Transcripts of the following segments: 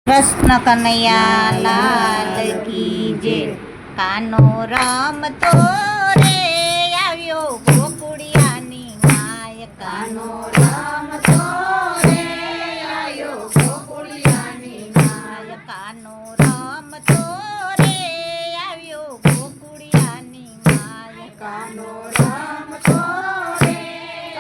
કૃષ્ણ કનૈયા લાલ કી જય। કાનો રમતો રે આવ્યો ગોકુળિયાની માય। કાનો રમતો રે આવ્યો ગોકુળિયાની માય। કાનો રમતો રે આવ્યો ગોકુળિયાની માય। કાનો રમતો રે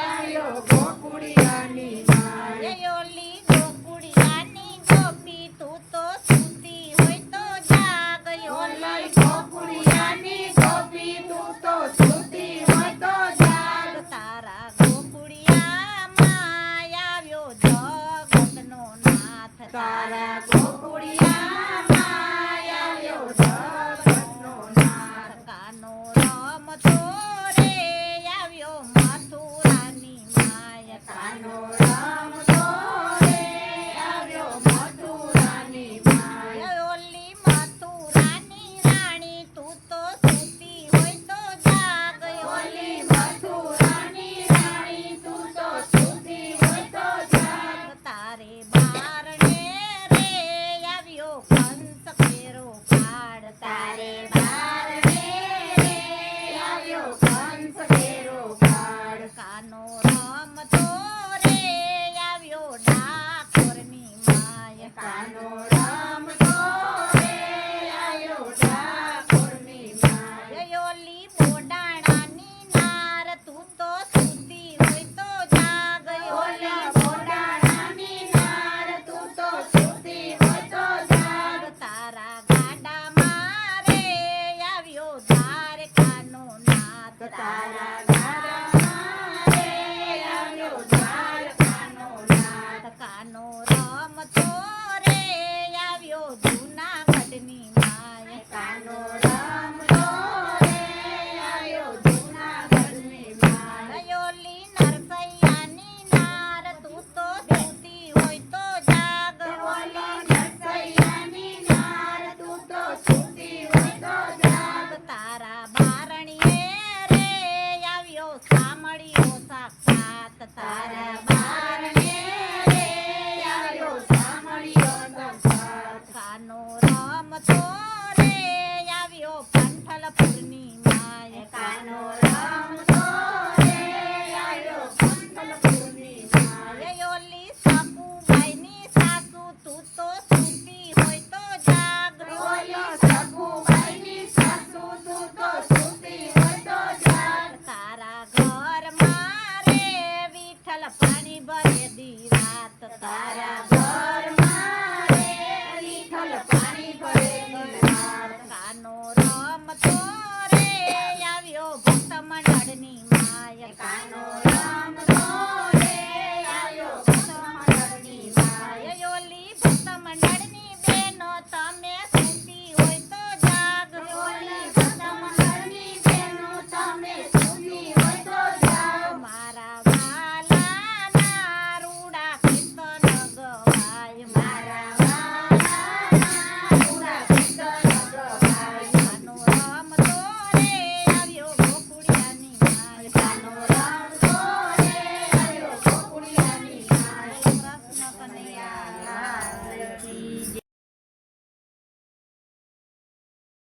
આવ્યો ગોકુળિયાની માય। ઓલી ગોકુળિયાની ગોપી તું તો સૂતી હોય તો જાગ। ઓલી ગોકુળિયાની ગોપી તું તો સૂતી હોય તો જાગ। તારા ગોકુળિયામાં આવ્યો જગતનો નાથ। તારા ગોકુળિયામાં આવ્યો જગતનો નાથ। કાનો રમતો રે આવ્યો મથુરાની માય। કાનો રમતો રે આવ્યો મથુરાની માય। ઓલી મથુરાની રાણી તું તો સૂતી હોય તો જાગ। ઓલી મથુરાની રાણી તું તો સૂતી હોય તો જાગ। તારે બારણે રે આવ્યો કંસ કેરો કાળ। તારે બારણે રે આવ્યો કંસ કેરો કાળ। કાનો રમતો રે આવ્યો ડાકોરની માય। કાનો રમતો રે આવ્યો ડાકોરની માય। ઓલી બોડાણાની નાર તું તો સૂતી હોય તો જાગ। ઓલી બોડાણાની નાર તું તો સૂતી હોય તો જાગ। તારા ગાડામાં રે આવ્યો દ્વારકાનો નાથ। તારા ગાડામાં રે આવ્યો દ્વારકાનો નાથ। કાનો રમતો રે આવ્યો જૂનાગઢની માય। કાનો રમતો રે આવ્યો જૂનાગઢની માય। ઓલી નરસૈયાની નાર તું તો સૂતી હોય તો જાગ। ઓલી નરસૈયાની નાર તું તો સૂતી હોય તો જાગ। તારા બારણીએ રે આવ્યો સામળિયો સાક્ષાત। તારા બારણે રે આવ્યો સામળિયો સાક્ષાત। કાનો રમતો